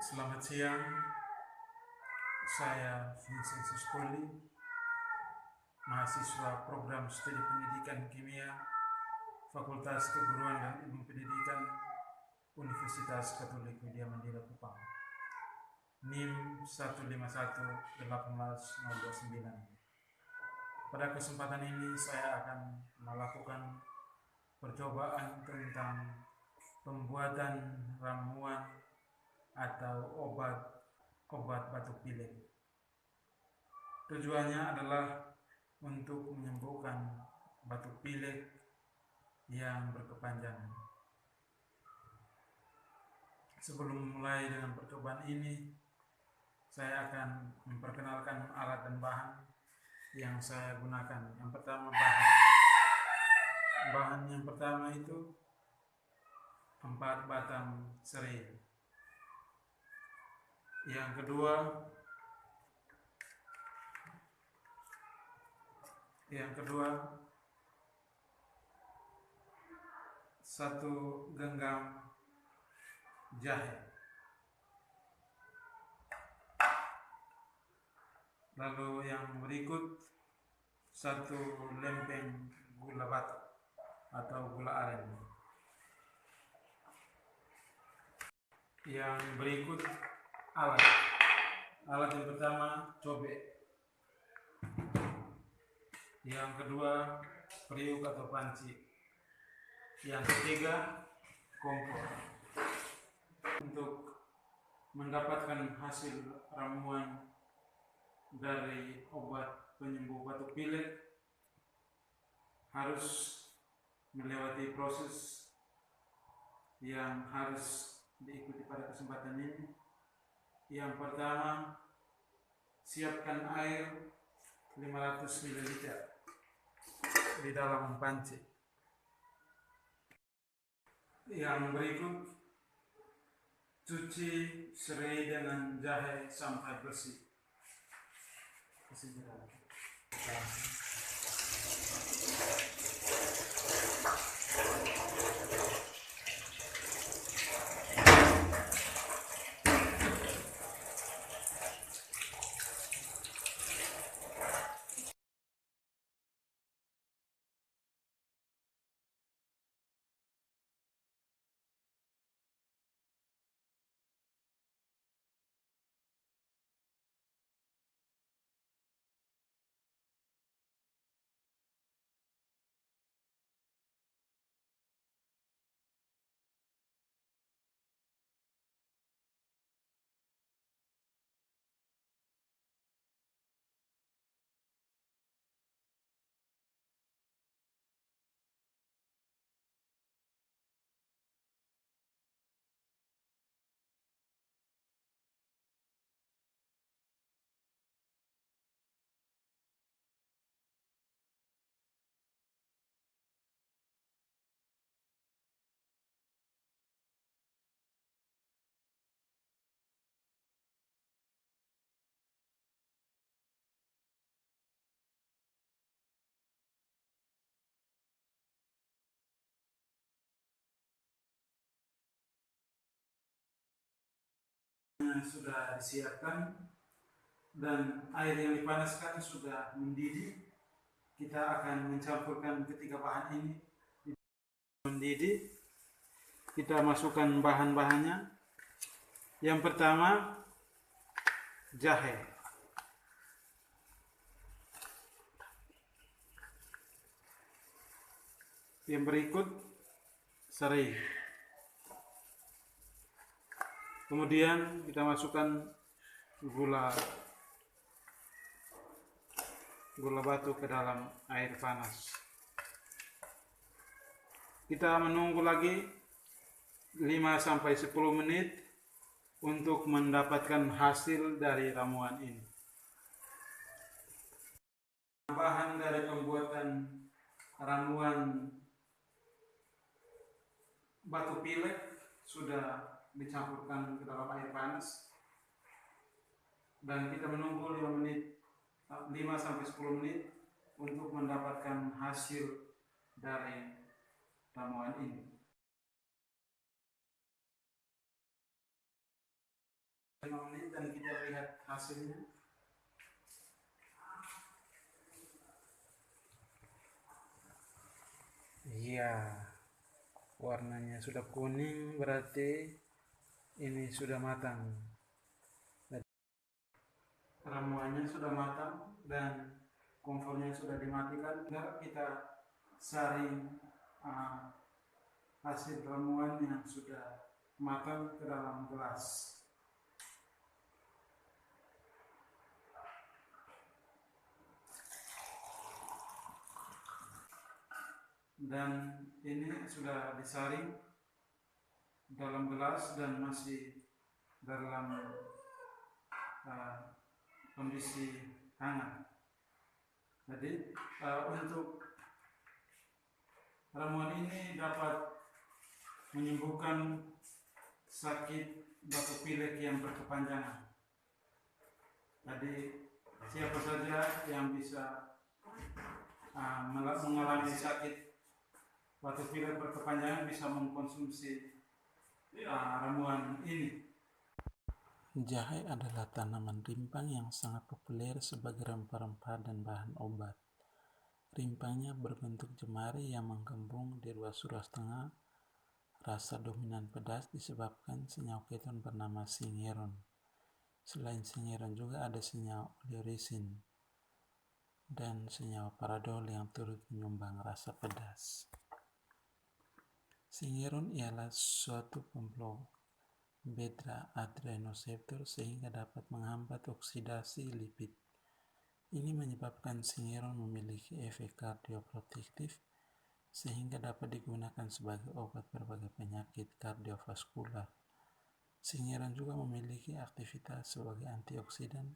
Selamat siang, saya Vincent Sispoli, mahasiswa program studi pendidikan kimia, Fakultas Keguruan dan Ilmu Pendidikan, Universitas Katolik Widya Mandira Kupang, NIM 1511829. Pada kesempatan ini saya akan melakukan percobaan tentang pembuatan ramuan atau obat batuk pilek. Tujuannya adalah untuk menyembuhkan batuk pilek yang berkepanjangan. Sebelum mulai dengan percobaan ini, saya akan memperkenalkan alat dan bahan yang saya gunakan. Yang pertama, bahan yang pertama itu 4 batang serai. Yang kedua 1 genggam jahe. Lalu yang berikut 1 lempeng gula batu atau gula aren. Yang berikut alat yang pertama cobek, yang kedua periuk atau panci, yang ketiga kompor. Untuk mendapatkan hasil ramuan dari obat penyembuh batuk pilek harus melewati proses yang harus diikuti pada kesempatan ini. Yang pertama, siapkan air 500 ml di dalam panci. Yang berikut, cuci serai dengan jahe sampai bersih. Sudah disiapkan dan air yang dipanaskan sudah mendidih. Kita akan mencampurkan ketiga bahan ini mendidih. Kita masukkan bahan-bahannya. Yang pertama, jahe. Yang berikut, serai. Kemudian kita masukkan gula batu ke dalam air panas. Kita menunggu lagi 5-10 menit untuk mendapatkan hasil dari ramuan ini. Bahan dari pembuatan ramuan batuk pilek sudah dicampurkan ke dalam air panas dan kita menunggu 5-10 menit untuk mendapatkan hasil dari ramuan ini. 5 menit dan kita lihat hasilnya. Iya, warnanya sudah kuning, berarti ini sudah matang. Ramuannya sudah matang dan kompornya sudah dimatikan. Kita saring hasil ramuan yang sudah matang ke dalam gelas. Dan ini sudah disaring dalam gelas dan masih dalam kondisi hangat. Jadi untuk ramuan ini dapat menyembuhkan sakit batuk pilek yang berkepanjangan. Jadi siapa saja yang bisa mengalami sakit batuk pilek berkepanjangan bisa mengkonsumsi ramuan ini. Jahe adalah tanaman rimpang yang sangat populer sebagai rempah-rempah dan bahan obat. Rimpangnya berbentuk jemari yang menggembung di ruas-ruas tengah. Rasa dominan pedas disebabkan senyawa keton bernama singeron. Selain singeron juga ada senyawa oleoresin dan senyawa paradol yang turut menyumbang rasa pedas. Singeron ialah suatu pemblock beta adrenoseptor sehingga dapat menghambat oksidasi lipid. Ini menyebabkan singeron memiliki efek kardioprotektif sehingga dapat digunakan sebagai obat berbagai penyakit kardiovaskular. Singeron juga memiliki aktivitas sebagai antioksidan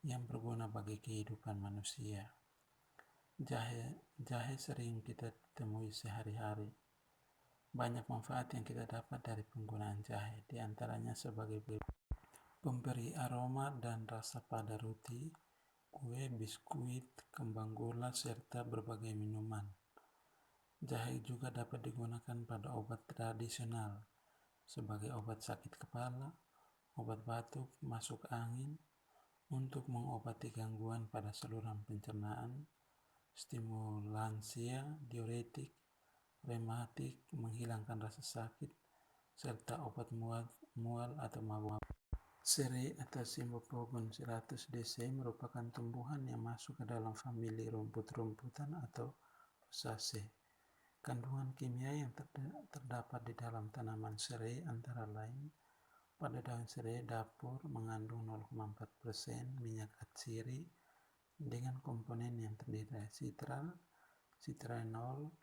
yang berguna bagi kehidupan manusia. Jahe sering kita temui sehari-hari. Banyak manfaat yang kita dapat dari penggunaan jahe, di antaranya sebagai pemberi aroma dan rasa pada roti, kue, biskuit, kembang gula, serta berbagai minuman. Jahe juga dapat digunakan pada obat tradisional, sebagai obat sakit kepala, obat batuk, masuk angin, untuk mengobati gangguan pada saluran pencernaan, stimulansia, diuretik, rematik, menghilangkan rasa sakit, serta obat mual atau mabuk. Serai atau Cymbopogon ceratus DC merupakan tumbuhan yang masuk ke dalam famili rumput-rumputan atau Poaceae. Kandungan kimia yang terdapat di dalam tanaman serai antara lain: pada daun serai dapur mengandung 0,4% minyak atsiri dengan komponen yang terdiri dari citral, citranol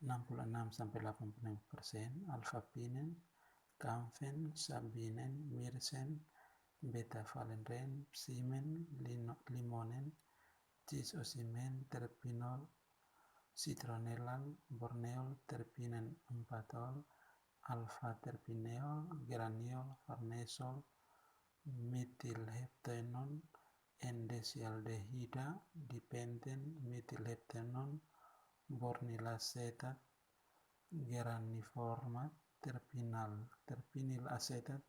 66-85%, alpha-pinen, camfen, sabinen, myrcen, beta-valeren, psimen, limonen, cis-osimen, terpinol, citronellal, borneol, terpinen 4-ol, alpha-terpineol, geraniol, farnesol, metilheptanon, N-desilaldehida, dipenten, metilheptanon, bornilacetat, geraniformat, terpinyl asetat,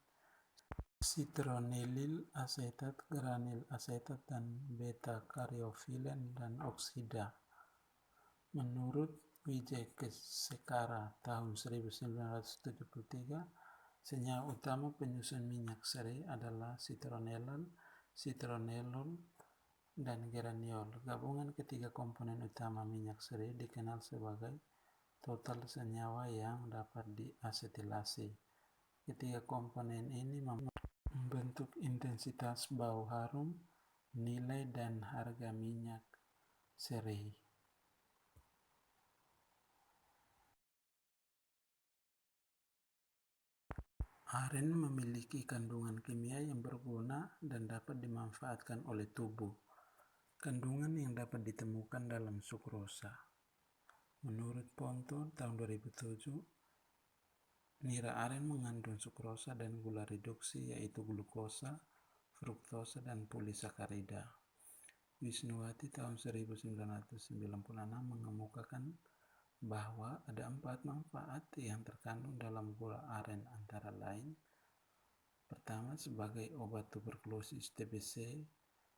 citronellil asetat, granil asetat, dan beta-karyofilen dan oksida. Menurut Wijesekara tahun 1973, senyawa utama penyusun minyak serai adalah citronellal, citronellol, dan geraniol. Gabungan ketiga komponen utama minyak serai dikenal sebagai total senyawa yang dapat diasetilasi. Ketiga komponen ini membentuk intensitas bau harum, nilai dan harga minyak serai. Aren memiliki kandungan kimia yang berguna dan dapat dimanfaatkan oleh tubuh. Kandungan yang dapat ditemukan dalam sukrosa. Menurut Ponto tahun 2007, nira aren mengandung sukrosa dan gula reduksi yaitu glukosa, fruktosa, dan polisakarida. Wisnuwati tahun 1996 mengemukakan bahwa ada 4 manfaat yang terkandung dalam gula aren, antara lain: Pertama, sebagai obat tuberkulosis TBC,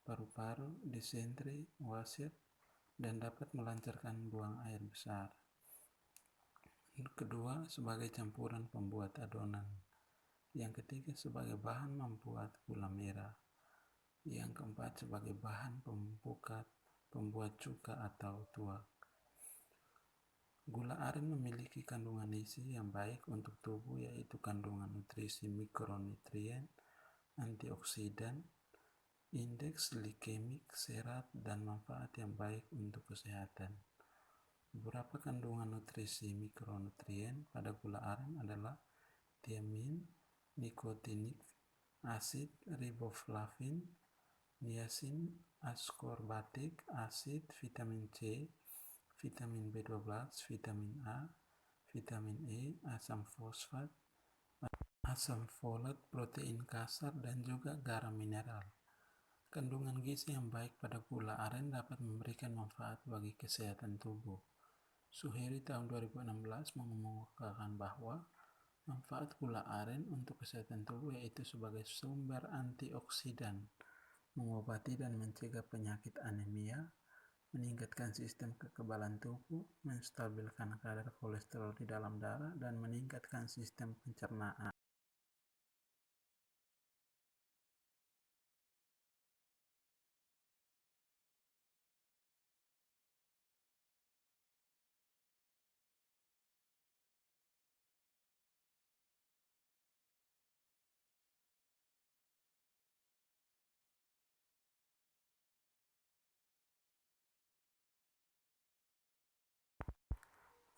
paru-paru, disentri, wasir, dan dapat melancarkan buang air besar. Kedua, sebagai campuran pembuat adonan. Yang ketiga, sebagai bahan membuat gula merah. Yang keempat, sebagai bahan pembuat cuka atau tuak. Gula aren memiliki kandungan gizi yang baik untuk tubuh, yaitu kandungan nutrisi mikronutrien, antioksidan, indeks glikemik, serat, dan manfaat yang baik untuk kesehatan. Beberapa kandungan nutrisi mikronutrien pada gula aren adalah tiamin, nikotinik, asid riboflavin, niacin, ascorbatik asid, vitamin C, vitamin B12, vitamin A, vitamin E, asam fosfat, asam folat, protein kasar, dan juga garam mineral. Kandungan gizi yang baik pada gula aren dapat memberikan manfaat bagi kesehatan tubuh. Suheri tahun 2016 mengemukakan bahwa manfaat gula aren untuk kesehatan tubuh yaitu sebagai sumber antioksidan, mengobati dan mencegah penyakit anemia, meningkatkan sistem kekebalan tubuh, menstabilkan kadar kolesterol di dalam darah, dan meningkatkan sistem pencernaan.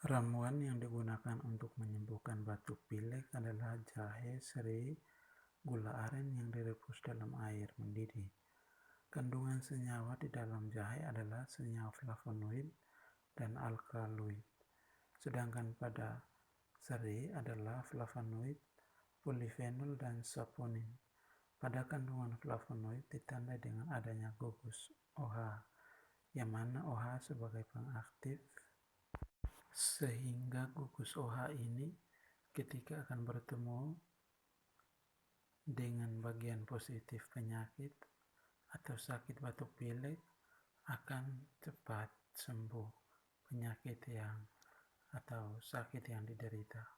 Ramuan yang digunakan untuk menyembuhkan batuk pilek adalah jahe, serai, gula aren yang direbus dalam air mendidih. Kandungan senyawa di dalam jahe adalah senyawa flavonoid dan alkaloid, sedangkan pada serai adalah flavonoid, polifenol, dan saponin. Pada kandungan flavonoid ditandai dengan adanya gugus OH, yang mana OH sebagai pengaktif, sehingga gugus OH ini ketika akan bertemu dengan bagian positif penyakit atau sakit batuk pilek akan cepat sembuh penyakit atau sakit yang diderita.